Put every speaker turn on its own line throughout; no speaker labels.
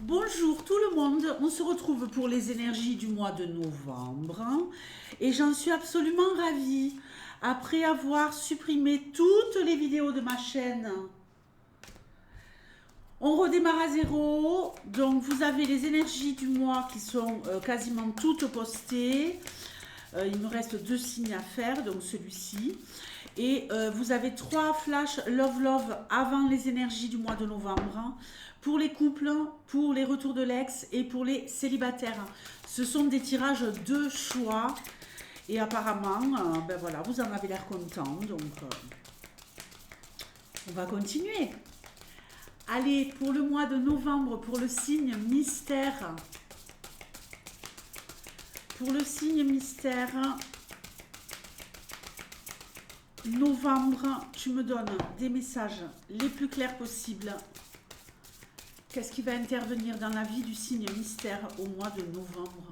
Bonjour tout le monde, on se retrouve pour les énergies du mois de novembre et j'en suis absolument ravie. Après avoir supprimé toutes les vidéos de ma chaîne, on redémarre à zéro. Donc vous avez les énergies du mois qui sont quasiment toutes postées. Il me reste 2 signes à faire, donc celui-ci. Et vous avez 3 flashs Love Love avant les énergies du mois de novembre. Pour les couples, pour les retours de l'ex et pour les célibataires. Ce sont des tirages de choix. Et apparemment, ben voilà, vous en avez l'air content. Donc, on va continuer. Allez, pour le mois de novembre, pour le signe mystère. Pour le signe mystère, novembre, tu me donnes des messages les plus clairs possibles. Qu'est-ce qui va intervenir dans la vie du signe mystère au mois de novembre?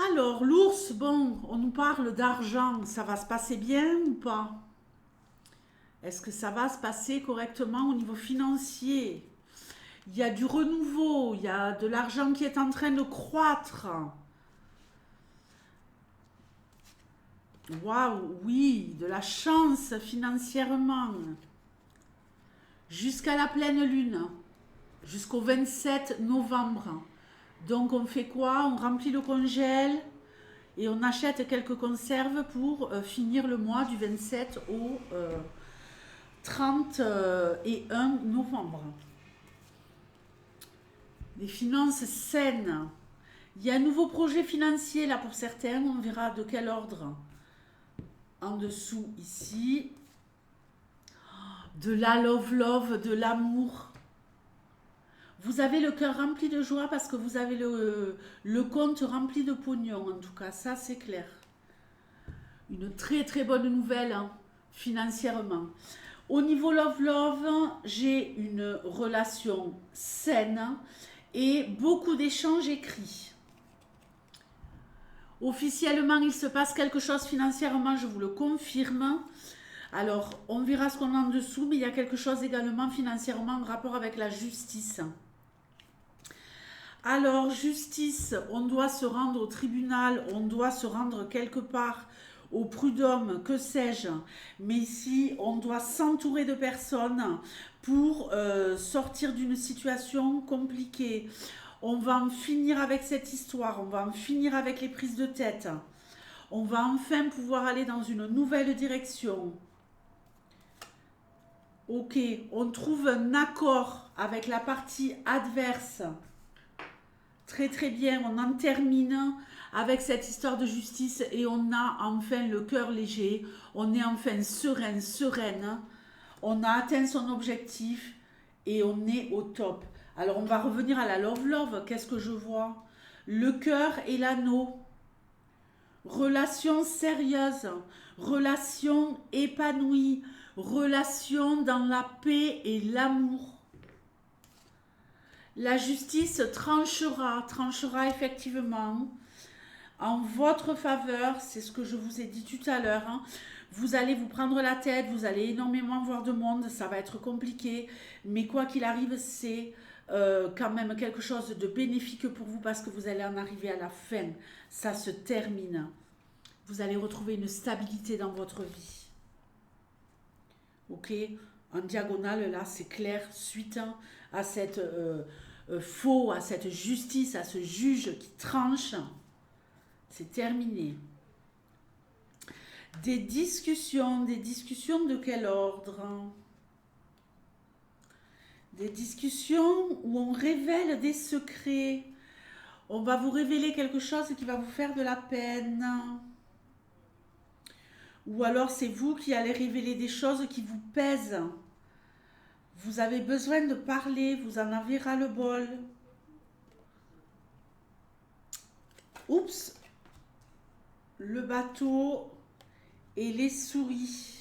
Alors, l'ours, bon, on nous parle d'argent, ça va se passer bien ou pas? Est-ce que ça va se passer correctement au niveau financier? Il y a du renouveau, il y a de l'argent qui est en train de croître. Waouh, oui, de la chance financièrement. Jusqu'à la pleine lune, jusqu'au 27 novembre. Donc on fait quoi? On remplit le congèle et on achète quelques conserves pour finir le mois du 27 au 31 novembre. Des finances saines. Il y a un nouveau projet financier là pour certains, on verra de quel ordre. En dessous ici, de la love, de l'amour. Vous avez le cœur rempli de joie parce que vous avez le compte rempli de pognon, en tout cas, ça c'est clair. Une très très bonne nouvelle hein, financièrement. Au niveau love, j'ai une relation saine et beaucoup d'échanges écrits. Officiellement, il se passe quelque chose financièrement, je vous le confirme. Alors, on verra ce qu'on a en dessous, mais il y a quelque chose également financièrement en rapport avec la justice. Alors, justice, on doit se rendre au tribunal, on doit se rendre quelque part au prud'homme, que sais-je. Mais ici, on doit s'entourer de personnes pour sortir d'une situation compliquée. On va en finir avec cette histoire, on va en finir avec les prises de tête. On va enfin pouvoir aller dans une nouvelle direction. Ok, on trouve un accord avec la partie adverse. Très très bien, on en termine avec cette histoire de justice et on a enfin le cœur léger, on est enfin serein, sereine, on a atteint son objectif et on est au top. Alors on va revenir à la love, qu'est-ce que je vois? Le cœur et l'anneau, relation sérieuse, relation épanouie, relation dans la paix et l'amour. La justice tranchera effectivement en votre faveur, c'est ce que je vous ai dit tout à l'heure. Hein. Vous allez vous prendre la tête, vous allez énormément voir de monde, ça va être compliqué, mais quoi qu'il arrive, c'est quand même quelque chose de bénéfique pour vous parce que vous allez en arriver à la fin. Ça se termine. Vous allez retrouver une stabilité dans votre vie. Ok? En diagonale, là, c'est clair, suite hein, à cette faux, à cette justice, à ce juge qui tranche. C'est terminé. Des discussions de quel ordre? Des discussions où on révèle des secrets. On va vous révéler quelque chose qui va vous faire de la peine. Ou alors c'est vous qui allez révéler des choses qui vous pèsent. Vous avez besoin de parler, vous en avez ras-le-bol. Oups, le bateau et les souris.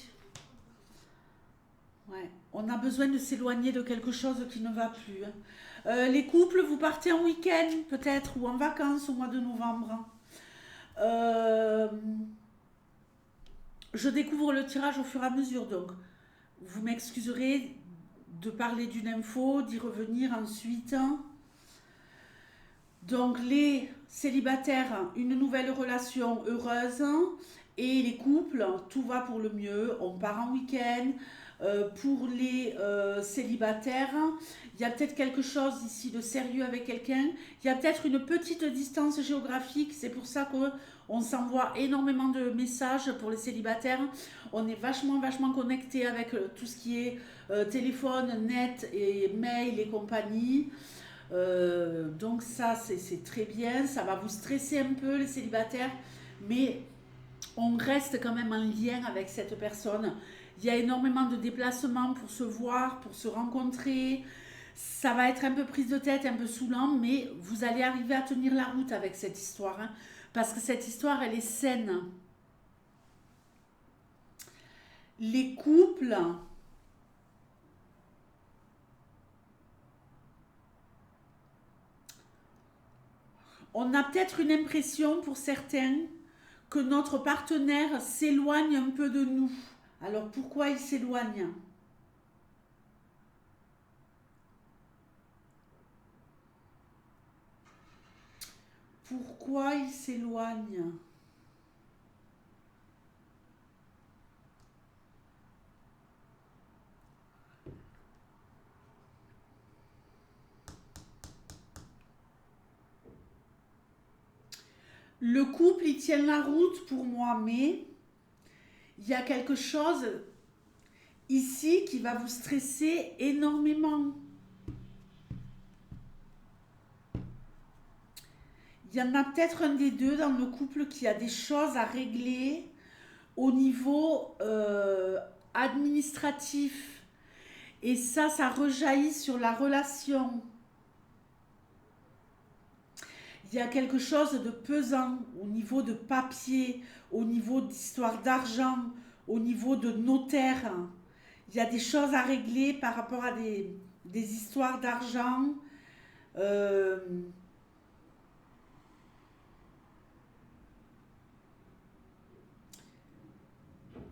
Ouais, on a besoin de s'éloigner de quelque chose qui ne va plus. Les couples, vous partez en week-end peut-être ou en vacances au mois de novembre. Euh, je découvre le tirage au fur et à mesure donc. Vous m'excuserez de parler d'une info, d'y revenir ensuite. Donc les célibataires, une nouvelle relation heureuse. Et les couples, tout va pour le mieux. On part en week-end. Pour les célibataires, il y a peut-être quelque chose ici de sérieux avec quelqu'un. Il y a peut-être une petite distance géographique. C'est pour ça qu'on s'envoie énormément de messages pour les célibataires. On est vachement connecté avec tout ce qui est téléphone, net et mail et compagnie. Donc ça, c'est très bien. Ça va vous stresser un peu, les célibataires. Mais on reste quand même en lien avec cette personne. Il y a énormément de déplacements pour se voir, pour se rencontrer. Ça va être un peu prise de tête, un peu saoulant, mais vous allez arriver à tenir la route avec cette histoire, hein, parce que cette histoire, elle est saine. Les couples, on a peut-être une impression pour certains que notre partenaire s'éloigne un peu de nous. Alors pourquoi il s'éloigne? Pourquoi il s'éloigne? Le couple, il tient la route pour moi, mais il y a quelque chose ici qui va vous stresser énormément. Il y en a peut-être un des deux dans le couple qui a des choses à régler au niveau administratif. Et ça rejaillit sur la relation. Il y a quelque chose de pesant au niveau de papier, au niveau d'histoire d'argent, au niveau de notaire. Il y a des choses à régler par rapport à des histoires d'argent. Euh,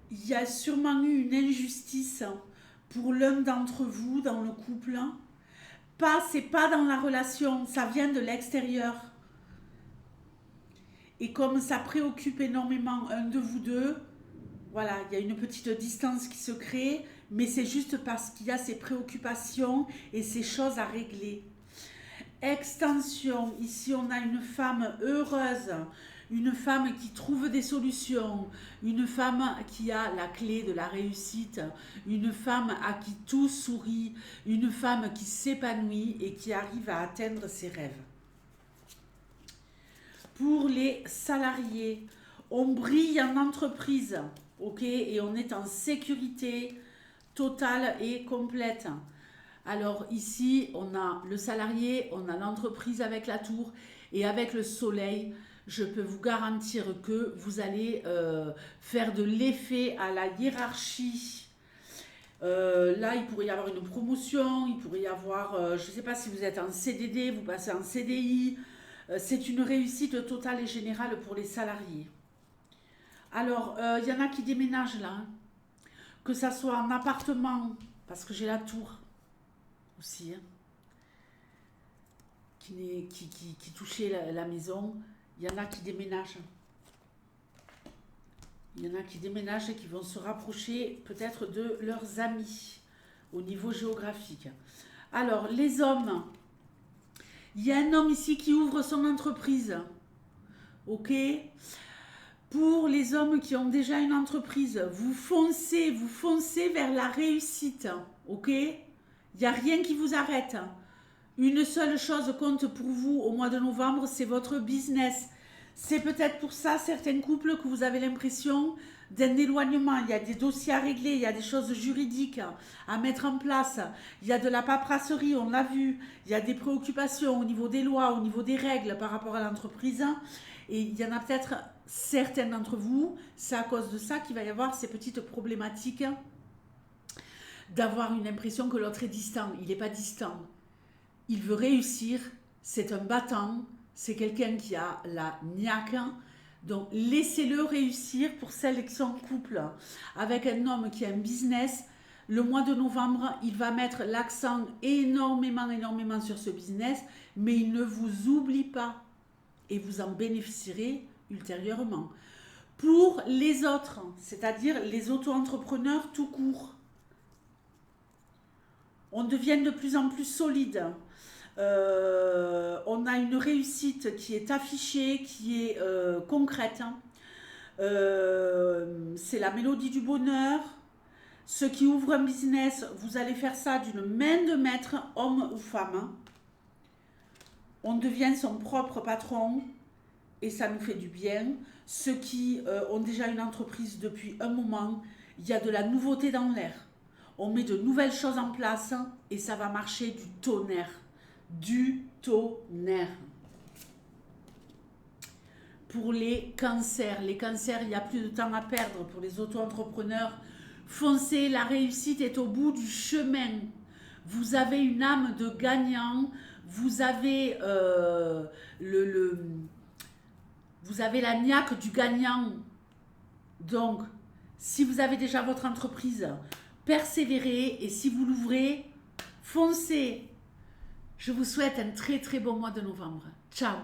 il y a sûrement eu une injustice pour l'un d'entre vous dans le couple. Pas, c'est pas dans la relation, ça vient de l'extérieur. Et comme ça préoccupe énormément un de vous deux, voilà, il y a une petite distance qui se crée, mais c'est juste parce qu'il y a ces préoccupations et ces choses à régler. Extension, ici on a une femme heureuse, une femme qui trouve des solutions, une femme qui a la clé de la réussite, une femme à qui tout sourit, une femme qui s'épanouit et qui arrive à atteindre ses rêves. Pour les salariés, on brille en entreprise, ok, et on est en sécurité totale et complète. Alors ici, on a le salarié, on a l'entreprise avec la tour et avec le soleil. Je peux vous garantir que vous allez faire de l'effet à la hiérarchie. Là, il pourrait y avoir une promotion, il pourrait y avoir, je ne sais pas si vous êtes en CDD, vous passez en CDI. C'est une réussite totale et générale pour les salariés. Alors, il y en a qui déménagent là, hein. Que ça soit en appartement, parce que j'ai la tour aussi, hein, qui touchait la maison. Il y en a qui déménagent. Il y en a qui déménagent et qui vont se rapprocher peut-être de leurs amis au niveau géographique. Alors, les hommes, il y a un homme ici qui ouvre son entreprise. Ok? Pour les hommes qui ont déjà une entreprise, vous foncez vers la réussite. Ok? Il n'y a rien qui vous arrête. Une seule chose compte pour vous au mois de novembre, c'est votre business. C'est peut-être pour ça, certains couples, que vous avez l'impression d'un éloignement. Il y a des dossiers à régler, il y a des choses juridiques à mettre en place. Il y a de la paperasserie, on l'a vu. Il y a des préoccupations au niveau des lois, au niveau des règles par rapport à l'entreprise. Et il y en a peut-être certains d'entre vous, c'est à cause de ça qu'il va y avoir ces petites problématiques d'avoir une impression que l'autre est distant. Il n'est pas distant. Il veut réussir, c'est un battant, c'est quelqu'un qui a la niaque. Donc laissez-le réussir pour celles qui sont en couple avec un homme qui a un business. le mois de novembre, il va mettre l'accent énormément sur ce business, mais il ne vous oublie pas et vous en bénéficierez ultérieurement. Pour les autres, c'est-à-dire les auto-entrepreneurs tout court, on devient de plus en plus solide. On a une réussite qui est affichée, qui est concrète. C'est la mélodie du bonheur. Ceux qui ouvrent un business, vous allez faire ça d'une main de maître, homme ou femme. On devient son propre patron et ça nous fait du bien. Ceux qui ont déjà une entreprise depuis un moment, il y a de la nouveauté dans l'air. On met de nouvelles choses en place et ça va marcher du tonnerre. Du tonnerre. Pour les cancers, il n'y a plus de temps à perdre pour les auto-entrepreneurs. Foncez, la réussite est au bout du chemin. Vous avez une âme de gagnant, vous avez vous avez la niaque du gagnant. Donc, si vous avez déjà votre entreprise, persévérez et si vous l'ouvrez, foncez. Je vous souhaite un très très bon mois de novembre. Ciao.